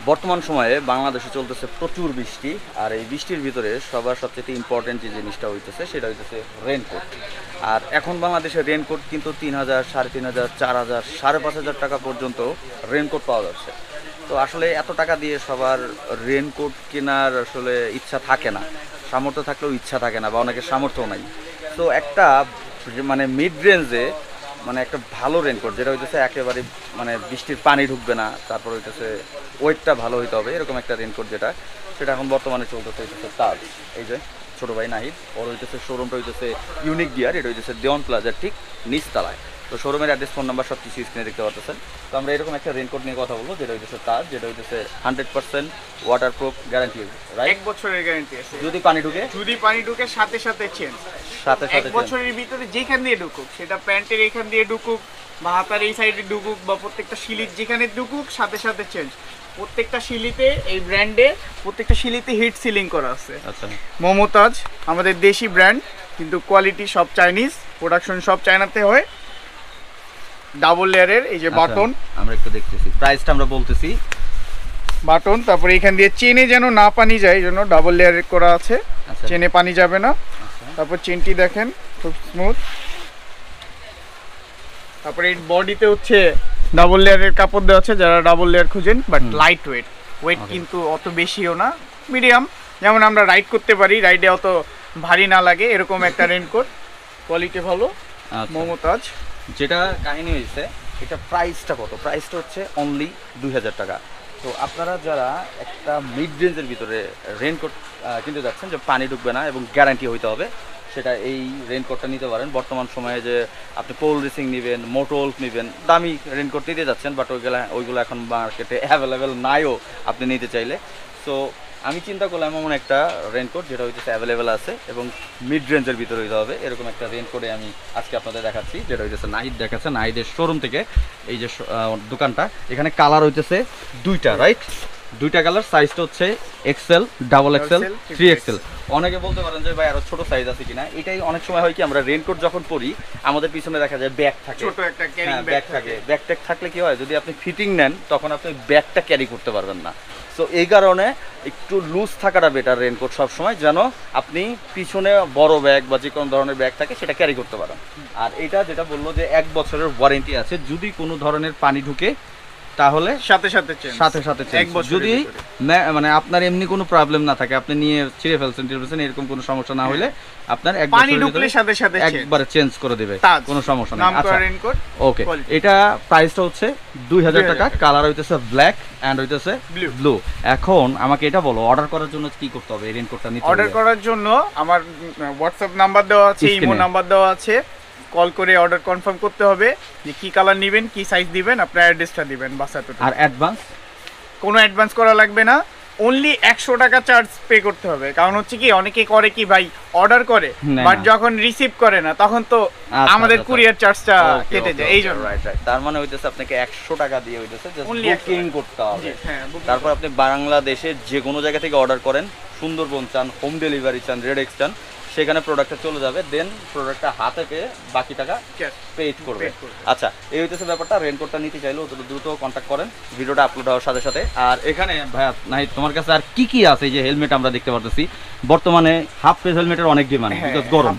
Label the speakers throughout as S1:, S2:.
S1: বর্তমান সময়ে বাংলাদেশে চলতেছে প্রচুর বৃষ্টি, আর এই বৃষ্টির ভিতরে সবার সবচেয়ে ইম্পর্টেন্ট যে জিনিসটা হইতেছে সেটা হইতেছে রেনকোট। আর এখন বাংলাদেশে রেনকোট কিন্তু 3,000, 3,500, 4,000, 5,500 টাকা পর্যন্ত রেনকোট পাওয়া যাচ্ছে। তো আসলে এত টাকা দিয়ে সবার রেনকোট কেনার আসলে ইচ্ছা থাকে না, সামর্থ্য থাকলেও ইচ্ছা থাকে না, বা অনেকের সামর্থ্যও নাই। তো একটা মানে মিড রেঞ্জে মানে একটা ভালো রেনকোট যেটা হইতেছে একেবারে মানে বৃষ্টির পানি ঢুকবে না, তারপর হইতেছে ওয়েটটা ভালো হইতে হবে, এরকম একটা রেনকোট সেটা এখন বর্তমানে চলতেছে হইতেছে তাজ। এই যে ছোটো ভাই নাহিদ, ওর হইতেছে শোরুমটা হইতেছে ইউনিক গিয়ার, এটা হইতেছে দেওয়ান প্লাজার ঠিক নিচতলায়। তো শোরুমের অ্যাড্রেস, ফোন নাম্বার সব কিছু স্ক্রিনে দেখতে পাচ্ছেন। তো আমরা এরকম একটা রেনকোট নিয়ে কথা বলবো যেটা হইতেছে তাজ, যেটা হইতেছে 100% ওয়াটারপ্রুফ গ্যারান্টি, রাইট?
S2: 1 বছরের গ্যারান্টি আছে।
S1: যদি পানি ঢুকে
S2: সাথে সাথে চেঞ্জ। 1 বছরের ভিতরে যেখান দিয়ে ঢুকুক, সেটা প্যান্টের এখান দিয়ে ঢুকুক বা হাতার এই সাইডে ঢুকুক বা প্রত্যেকটা শিলির যেখানে ঢুকুক সাথে সাথে চেঞ্জ। প্রত্যেকটা শিলিতে এই ব্র্যান্ডে প্রত্যেকটা শিলিতে হিট সিলিং করা আছে।
S1: আচ্ছা,
S2: মমতাজ আমাদের দেশি ব্র্যান্ড, কিন্তু কোয়ালিটি সব চাইনিজ, প্রোডাকশন সব চায়নাতে হয়। ডাবল লেয়ারের এই যে বাটন,
S1: আমরা একটু দেখতেছি, প্রাইসটা আমরা বলতেছি।
S2: বাটন, তারপরে এখান দিয়ে চেনে যেন না পানি যায়, এই জন্য ডাবল লেয়ারের করা আছে, চেনে পানি যাবে না। তারপর চেনটি দেখেন খুব স্মুথ। তারপরে এই বডিতে হচ্ছে ডাবল লেয়ারের কাপড় দেওয়া আছে, যারা ডাবল লেয়ার খুঁজেন, বাট লাইট ওয়েট কিন্তু অত বেশিও না, মিডিয়াম, যেমন আমরা রাইড করতে পারি, রাইডে অত ভারী না লাগে, এরকম একটা রেনকোট, কোয়ালিটি ভালো। মমতাজ
S1: যেটা কাহিনী হয়েছে, এটা প্রাইসটা কত? প্রাইসটা হচ্ছে অনলি 2,000 টাকা। তো আপনারা যারা একটা মিড রেঞ্জের ভিতরে রেনকোট কিনতে যাচ্ছেন, যে পানি ঢুকবে না এবং গ্যারান্টি হইতে হবে, সেটা এই রেনকোটটা নিতে পারেন। বর্তমান সময়ে যে আপনি পোল রেসিং নেবেন, মোটরস নেবেন, দামি রেনকোট নিতে যাচ্ছেন, বাট ওইগুলো এখন মার্কেটে অ্যাভেলেবেল নাইও আপনি নিতে চাইলে। সো আমি চিন্তা করলাম এমন একটা রেনকোট যেটা হইতেছে অ্যাভেলেবেল আছে এবং মিড রেঞ্জের ভিতরে হইতে হবে, এরকম একটা রেনকোটে আমি আজকে আপনাদের দেখাচ্ছি, যেটা হইতেছে নাহিদ দেখাচ্ছে, নাহিদের শোরুম থেকে। এই যে দোকানটা, এখানে কালার হইতেছে 2টা, রাইট? 2টা কালার, সাইজটা হচ্ছে এক্সেল, ডাবল এক্সেল, 3XL। অনেকে বলতে পারেন যে ভাই আরো ছোট সাইজ আছে কিনা। এটাই অনেক সময় হয় কি, আমরা রেনকোট যখন পরি আমাদের পিছনে দেখা যায় ব্যাগ থাকে,
S2: ছোট একটা ক্যারিং
S1: ব্যাগ থাকে। ব্যাগ ট্যাগ থাকলে কি হয়, যদি আপনি ফিটিং নেন তখন আপনি ব্যাগটা ক্যারি করতে পারবেন না। সো এই কারণে একটু লুজ থাকাটা বেটার রেনকোট সবসময়, যেন আপনি পিছনে বড় ব্যাগ বা যে কোনো ধরনের ব্যাগ থাকে সেটা ক্যারি করতে পারেন। আর এটা যেটা বললো যে 1 বছরের ওয়ারেন্টি আছে, যদি কোনো ধরনের পানি ঢুকে তাহলে সাথে সাথে চেঞ্জ। যদি মানে আপনার এমনি কোনো প্রবলেম না থাকে, আপনি নিয়ে ছিঁড়ে ফেলছেন, এরকম কোনো সমস্যা না হলে আপনার
S2: পানি ঢুকলে সাথে সাথে
S1: একবারে চেঞ্জ করে দিবে, কোনো সমস্যা নেই।
S2: আচ্ছা, রেনকোট
S1: ওকে, এটা প্রাইসটা হচ্ছে 2,000 টাকা। কালার হইতেছে ব্ল্যাক এন্ড হইতেছে ব্লু। এখন আমাকে এটা বলো, অর্ডার করার জন্য কি করতে হবে? এই রেনকোটটা নিতে
S2: অর্ডার করার জন্য আমার হোয়াটসঅ্যাপ নাম্বার দেওয়া আছে, ইমো নাম্বার দেওয়া আছে, কল করে অর্ডার কনফার্ম করতে হবে যে কি কালার নেবেন, কি সাইজ দিবেন, আপনার অ্যাড্রেসটা দিবেন বাস, এতটুকু।
S1: আর অ্যাডভান্স? কোনো
S2: অ্যাডভান্স করা লাগবে না, অনলি 100 টাকা চার্জ পে করতে হবে। কারণ হচ্ছে কি, অনেকে করে কি ভাই, অর্ডার করে বাট যখন রিসিভ করে না তখন তো আমাদের কুরিয়ার চার্জটা কেটে যায়, এই জন্য।
S1: রাইট। তার মানে হইতেছে আপনাকে 100 টাকা দিয়ে হইতেছে জাস্ট বুকিং করতে হবে। তারপর আপনি বাংলাদেশের যে কোনো জায়গা থেকে অর্ডার করেন, সুন্দরবন চান, হোম ডেলিভারি চান, রেডেক্স চান, সেখানে প্রোডাক্টটা চলে যাবে, দেন প্রোডাক্টটা হাতে পেয়ে বাকি টাকা পেড করবে। আচ্ছা, এই হইতেছে ব্যাপারটা। রেনকোটটা নিতে চাইলে অত দ্রুত কন্ট্যাক্ট করেন ভিডিওটা আপলোড হওয়ার সাথে সাথে। আর এখানে ভাইয়া নাহিদ, তোমার কাছে আর কি কি আছে? যে হেলমেট আমরা দেখতে পারতেছি বর্তমানে, হাফ ফেস হেলমেটের অনেক ডিমান্ড, বিকজ গরম।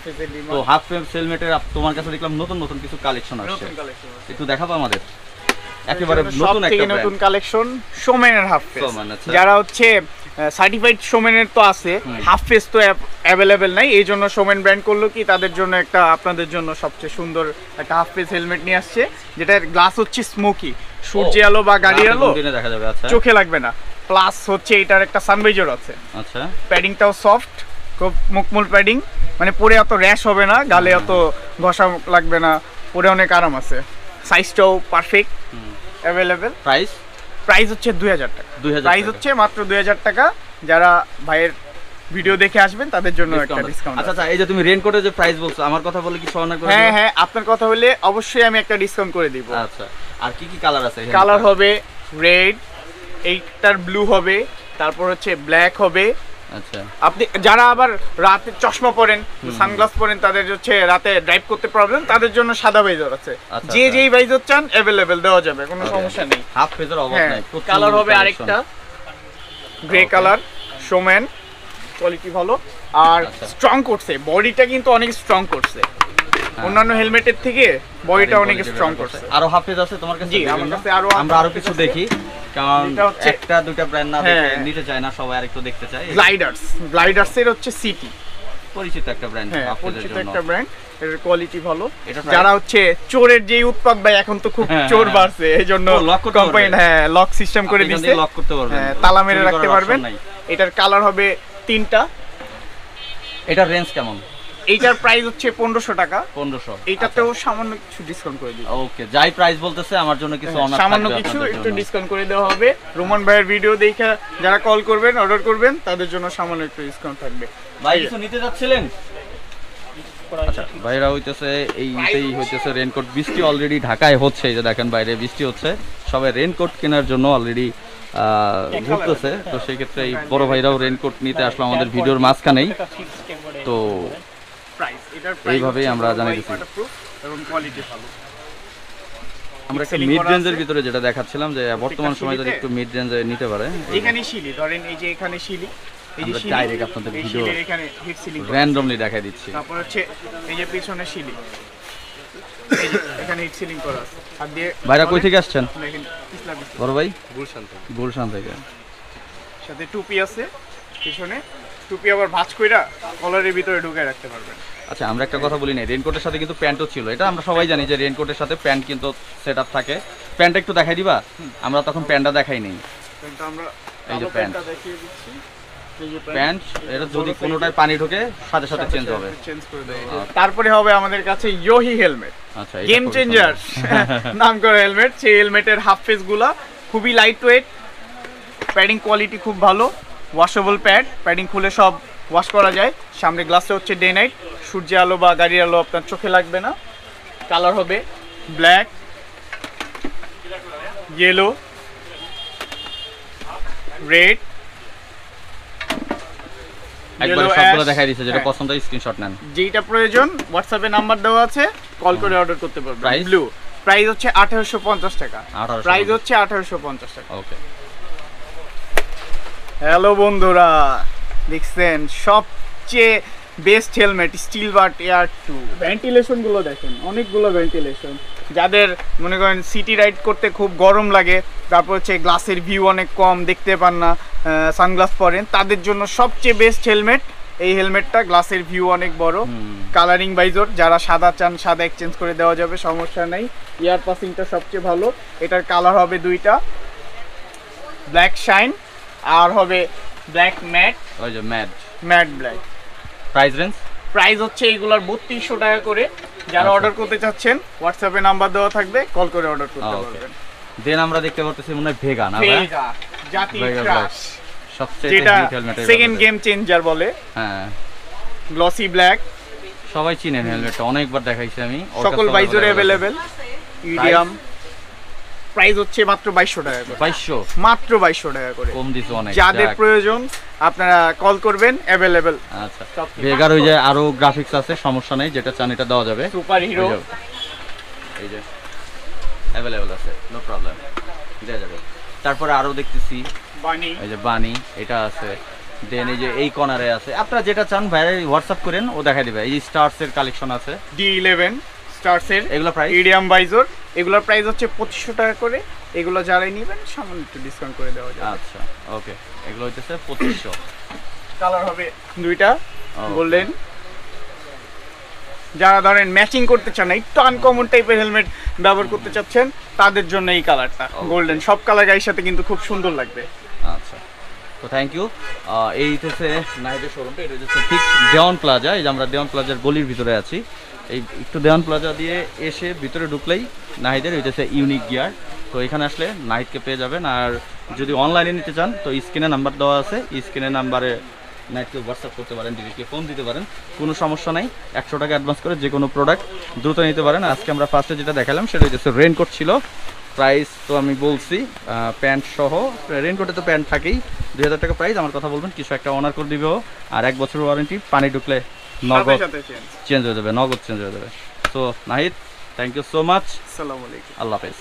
S1: তো হাফ ফেস হেলমেটের তোমার কাছে দেখলাম নতুন নতুন কিছু কালেকশন আসছে, একটু দেখাবো আমাদের? একেবারে নতুন একটা
S2: নতুন কালেকশন, সোমেনের হাফ ফেস। যারা হচ্ছে সার্টিফাইড সোমেনের তো আছে, হাফ ফেস তো অ্যাভেলেবেল নাই, এই জন্য সোমেন ব্র্যান্ড করলো কি তাদের জন্য একটা, আপনাদের জন্য সবচেয়ে সুন্দর একটা হাফ ফেস হেলমেট নিয়ে আসছে, যেটার গ্লাস হচ্ছে স্মোকি, সূর্যে আলো বা গাড়ির আলো
S1: দেখা যাবে,
S2: চোখে লাগবে না। প্লাস হচ্ছে এটার একটা সানভাইজার আছে।
S1: আচ্ছা,
S2: প্যাডিংটাও সফট, খুব মুকমুল প্যাডিং, মানে পরে অত র্যাশ হবে না, গালে অত ঘষা লাগবে না, পরে অনেক আরাম আছে। সাইজটাও পারফেক্ট, অ্যাভেলেবেল। প্রাইস হচ্ছে 2,000 টাকা। প্রাইস হচ্ছে মাত্র 2,000 টাকা। যারা ভাইয়ের ভিডিও দেখে আসবেন তাদের জন্য একটা ডিসকাউন্ট।
S1: আচ্ছা, এই যে তুমি রেনকোটের যে প্রাইস বলছো, আমার কথা বলে কি সমান করে?
S2: হ্যাঁ, আপনার কথা হলে অবশ্যই আমি একটা ডিসকাউন্ট করে দিব।
S1: আচ্ছা, আর কি কি কালার আছে?
S2: কালার হবে রেড, এইটার ব্লু হবে, তারপর হচ্ছে ব্ল্যাক হবে।
S1: আচ্ছা,
S2: আপনি যারা আবার রাতে চশমা পরেন, সানগ্লাস পরেন, তাদের হচ্ছে রাতে ড্রাইভ করতে প্রবলেম, তাদের জন্য সাদা ভাইজার আছে। যে যেই ভাইজার চান অ্যাভেলেবেল দেওয়া যাবে, কোনো সমস্যা নেই।
S1: হাফ ফেজের অভাব নাই।
S2: কালার হবে আরেকটা grey
S1: Okay.
S2: Colour, showman, quality ভালো আর
S1: আচ্ছা।
S2: স্ট্রং করছে, বডিটা কিন্তু অনেক স্ট্রং করছে অন্যান্য হেলমেটের থেকে বডিটা অনেক স্ট্রং করছে।
S1: আরো হাফেজ আছে তোমার কাছে?
S2: জি, আমার কাছে আরো
S1: আমরা আরো কিছু দেখি, কারণ
S2: এটা হচ্ছে-
S1: একটা দুইটা ব্র্যান্ড না দেখে
S2: হ্যাঁ।
S1: নিতে চায় না সবাই, আরেকটু দেখতে চায়।
S2: গ্লাইডার্সের হচ্ছে সিটি,
S1: পরিচিত একটা ব্র্যান্ড
S2: হ্যাঁ
S1: হাফেজের
S2: পরিচিত
S1: জন্য।
S2: একটা ব্র্যান্ড, এর কোয়ালিটি ভালো।
S1: এটা price?
S2: যারা হচ্ছে চোরের যেই উৎপাত ভাই এখন তো খুব
S1: হ্যাঁ,
S2: চোর
S1: হ্যাঁ।
S2: বাড়ছে, এই জন্য
S1: ও, lock করতে
S2: কোম্পানি
S1: পারবে?
S2: হ্যাঁ লক সিস্টেম করে
S1: আপনি এখান
S2: দিচ্ছে,
S1: থেকে লক করতে পারবেন,
S2: হ্যাঁ, তালা মেরে
S1: চুরি
S2: রাখতে
S1: করার
S2: পারবেন।
S1: option নাই।
S2: এটার কালার হবে 3টা।
S1: এটা রেঞ্জ কেমন?
S2: এইটার প্রাইস হচ্ছে 1500 টাকা।
S1: 1500।
S2: এইটাতেও সামান্য কিছু ডিসকাউন্ট করে দিই,
S1: ওকে, যাই প্রাইস বলতেছে আমার জন্য কিছু অনার
S2: সামান্য কিছু একটু ডিসকাউন্ট করে দেওয়া হবে। রোমান ভাইয়ের ভিডিও দেখে যারা কল করবেন, অর্ডার করবেন, তাদের জন্য সামান্য একটু ডিসকাউন্ট থাকবে।
S1: ভাই কিছু নিতে যাচ্ছিলেন? আচ্ছা, বাইরে হইতেছে এইটাই হইতেছে রেনকোট। বৃষ্টি অলরেডি ঢাকায় হচ্ছে, এই যে দেখেন বাইরে বৃষ্টি হচ্ছে, সবাই রেনকোট কেনার জন্য অলরেডি ঘুরতেছে। তো সেই ক্ষেত্রে এই বড় ভাইরাও রেনকোট নিতে আসলো আমাদের ভিডিওর মাঝখানেই। তো
S2: প্রাইস এটার
S1: এইভাবেই আমরা জানিয়ে দিচ্ছি।
S2: এবং কোয়ালিটি ভালো।
S1: আমরা একটা
S2: Selling
S1: মিড
S2: করা
S1: রেঞ্জের
S2: আছে।
S1: ভিতরে যেটা দেখাচ্ছিলাম যে বর্তমান
S2: প্রত্যেকটা
S1: সময় যদি
S2: সিলিতে
S1: একটু মিড রেঞ্জে নিতে পারে,
S2: এখানে শিলি ধরেন, এই যে এখানে শিলি, এই যে
S1: আমরা
S2: শিলি,
S1: direct আপনাদের
S2: এই
S1: video
S2: শিলির এখানে হিট সিলিং,
S1: র্যান্ডমলি দেখাই দিচ্ছি।
S2: তারপর হচ্ছে এই যে পিছনে শিলি, এই যে এখানে হিট সিলিং করা আছে। আর দিয়ে
S1: ভাইরা কই থেকে আসছেন?
S2: দেখেন পিছলা পিছলা।
S1: বড় ভাই
S3: গুলশান
S1: গুলশান থেকে।
S2: সাথে টুপি আছে পিছনে, টুপি আবার ভাঁজ কইরা কলারের ভিতরে ঢুকায় রাখতে পারবেন।
S1: আচ্ছা, আমরা একটা কথা বলি না, রেনকোটের সাথে কিন্তু প্যান্টও ছিল। এটা আমরা সবাই জানি যে রেনকোটের সাথে প্যান্ট কিন্তু সেট আপ থাকে। প্যান্টটা একটু দেখাই দিবা? আমরা তখন প্যান্টটা দেখাই নেই।
S2: কিন্তু আমরা
S1: এই যে
S2: কালো
S1: প্যান্ট।
S2: প্যান্টটা দেখিয়ে দিচ্ছি। এই যে
S1: প্যান্ট এটা যদি কোনোটায় পানি ঢোকে সাথে সাথে চেঞ্জ হবে।
S2: চেঞ্জ করে দেওয়া হবে। তারপরে হবে আমাদের কাছে ইয়োহি হেলমেট,
S1: আচ্ছা, এটা
S2: গেম
S1: খুবই
S2: চেঞ্জার
S1: সুন্দর।
S2: নাম করা হেলমেট। সেই হেলমেটের হাফ ফেস গুলা খুবই লাইট ওয়েট, প্যাডিং কোয়ালিটি খুব ভালো, ওয়াশেবল প্যাড, প্যাডিং খুলে সব ওয়াশ করা যায়। সামনে গ্লাসে হচ্ছে ডে নাইট, সূর্যের আলো বা গাড়ির আলো আপনার চোখে লাগবে না। কালার হবে ব্ল্যাক, ইয়েলো, রেড,
S1: একবারে
S2: yellow
S1: সবগুলো
S2: ash,
S1: দেখাই দিছে, যেটা
S2: হ্যাঁ।
S1: পছন্দ হয় স্ক্রিনশট নেন।
S2: যেইটা প্রয়োজন হোয়াটসঅ্যাপে নাম্বার দেওয়া আছে, কল করে অর্ডার করতে পারবেন।
S1: Price?
S2: ব্লু প্রাইস হচ্ছে 1850 টাকা।
S1: 1850
S2: প্রাইস হচ্ছে 1850 টাকা।
S1: ওকে,
S2: হ্যালো বন্ধুরা, দেখছেন সবচেয়ে best helmet steel but air 2। Ventilation গুলো দেখেন, অনেকগুলো ভেন্টিলেশন। যাদের মনে করেন সিটি রাইড করতে খুব গরম লাগে, তারপর হচ্ছে গ্লাসের ভিউ অনেক কম, দেখতে পান না, সানগ্লাস পরেন, তাদের জন্য সবচেয়ে বেস্ট হেলমেট এই হেলমেটটা। গ্লাসের ভিউ অনেক বড়, কালারিং বাইজর, যারা সাদা চান সাদা এক্সচেঞ্জ করে দেওয়া যাবে, সমস্যা নেই। ইয়ার পাসিংটা সবচেয়ে ভালো। এটার কালার হবে দুইটা, ব্ল্যাক শাইন আর হবে ব্ল্যাক ম্যাট,
S1: ওই যে matte.
S2: Matte black.
S1: Price range?
S2: Price হচ্ছে এইগুলার 3200 টাকা করে। যারা
S1: আচ্ছা।
S2: অর্ডার করতে চাচ্ছেন হোয়াটসঅ্যাপে নাম্বার দেওয়া থাকবে, কল করে অর্ডার করতে
S1: ওকে।
S2: পারবেন।
S1: দেন আমরা দেখতে পারতেছি মনে হয় ভেগা না ভাই?
S2: ভেগা জাতি
S1: Vega
S2: ক্রাশ,
S1: সবচেয়ে
S2: যেটা
S1: hit helmet.
S2: Second game changer বলে।
S1: হ্যাঁ,
S2: গ্লসি ব্ল্যাক,
S1: সবাই চিনেন হেলমেটটা, অনেকবার দেখাইছি আমি। ওর
S2: সকল
S1: কাছে
S2: বাইজরে
S1: available আছে।
S2: অ্যাভেলেবেল। ইডিয়াম প্রাইস হচ্ছে মাত্র 2200 টাকা করে।
S1: 2200?
S2: মাত্র 2200 টাকা করে।
S1: কম দিছে অনেক।
S2: যাদের
S1: যাক।
S2: প্রয়োজন আপনারা কল করবেন, অ্যাভেলেবেল।
S1: আচ্ছা,
S2: সব কিছু।
S1: ভেগার ওই যে আরো গ্রাফিক্স আছে, সমস্যা নেই, যেটা চান এটা দেওয়া যাবে।
S2: সুপার হিরো,
S1: ওই যে, এই যে অ্যাভেলেবল আছে, নো প্রবলেম, দেওয়া যাবে। তারপরে আরো দেখতেছি
S2: বানি,
S1: এই যে বানি, এটা আছে। দেন এই যে এই কর্নারে আছে, আপনারা যেটা চান ভাইরে হোয়াটসঅ্যাপ করেন, ও দেখাই দিবে। এই যে স্টারস এর কালেকশন আছে,
S2: D11 স্টারসের
S1: এগুলো প্রাইস?
S2: ইডিয়াম বাইজর, এগুলোর প্রাইস হচ্ছে 2500 টাকা করে। এগুলো যারাই নেবেন সামান্য একটু ডিসকাউন্ট করে দেওয়া যাবে।
S1: আচ্ছা, ওকে, এগুলো হইতেছে 2500।
S2: কালার হবে দুইটা,
S1: Okay.
S2: বললেন। যারা ধরেন ম্যাচিং করতে চান না, একটু আনকমন টাইপের হেলমেট ব্যবহার করতে চাচ্ছেন, তাদের জন্য এই কালারটা গোল্ডেন। সব কালার গায়ের সাথে কিন্তু খুব সুন্দর লাগবে।
S1: আচ্ছা, তো থ্যাংক ইউ। এই হচ্ছে নাইটের শোরুমটা, এটা হচ্ছে ঠিক দেওয়ান প্লাজা। এই যে আমরা দেওয়ান প্লাজার গলির ভিতরে আছি। এই একটু দেওয়ান প্লাজা দিয়ে এসে ভিতরে ঢুকলেই নাহিদের হইতেছে ইউনিক গিয়ার। তো এখানে আসলে নাহিদকে পেয়ে যাবেন। আর যদি অনলাইনে নিতে চান তো স্ক্রিনে নাম্বার দেওয়া আছে, স্ক্রিনের নাম্বারে নাইটকে হোয়াটসঅ্যাপ করতে পারেন, ডিরেক্টলি ফোন দিতে পারেন, কোনো সমস্যা নাই। 100 টাকা অ্যাডভান্স করে যে কোনো প্রোডাক্ট দ্রুত নিতে পারেন। আজকে আমরা ফার্স্টে যেটা দেখালাম সেটা হচ্ছে রেনকোট ছিল। প্রাইস তো আমি বলছি, প্যান্ট সহ, রেনকোটে তো প্যান্ট থাকেই, 2000 টাকা প্রাইস। আমার কথা বলবেন, কিছু একটা অনার করে দিবেও। আর 1 বছর ওয়ারেন্টি, পানি ঢুকলে নগদ
S2: সাথে চেঞ্জ।
S1: চেঞ্জ হয়ে যাবে, নগদ চেঞ্জ হয়ে যাবে। So Nahid, thank you so much,
S2: আসসালামু আলাইকুম।
S1: আল্লাহ হাফেজ।